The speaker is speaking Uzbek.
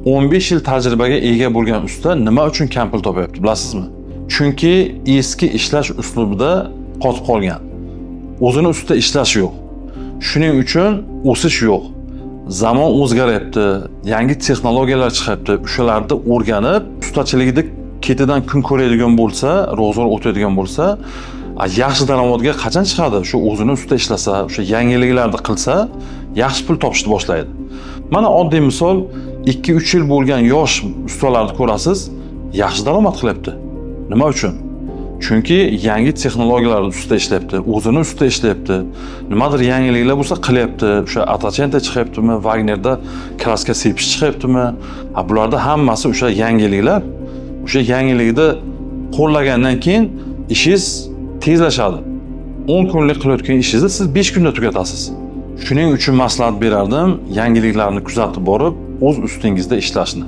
15 yil tajribaga ega bo'lgan usta nima uchun kam pul topyapti, bilasizmi? Chunki eski ishlash uslubida qotib qolgan. O'zini ustida ishlash yo'q. Shuning uchun o'sish yo'q. Zamon o'zgaryapti, yangi texnologiyalar chiqyapti. O'shalarni o'rganib, ustachiligida ketidan kun ko'radigan bo'lsa, ro'zg'or o'tadigan bo'lsa, yaxshi daromadga qachon chiqadi? Shu o'zini ustida ishlasa, o'sha yangiliklarni qilsa, yaxshi pul topishni boshlaydi. Mana oddiy misol, 2-3 yil bo'lgan yosh ustalarni ko'rasiz, yaxshi daromad qilyapti. Nima uchun? Chunki yangi texnologiyalar ustida ishlayapti, o'zini ustida ishlayapti. Nimadir yangiliklar bo'lsa qilyapti. O'sha Atachenta chiqyaptimi, Wagnerda kraska sepish chiqyaptimi? Bularda hammasi o'sha yangiliklar. O'sha yangilikni qo'llagandan keyin ishingiz tezlashadi. 10 kunlik qilayotgan ishingizni siz 5 kunda tugatasiz. Shuning uchun maslahat berardim, yangiliklarni kuzatib borib, o'z ustingizda ishlashni.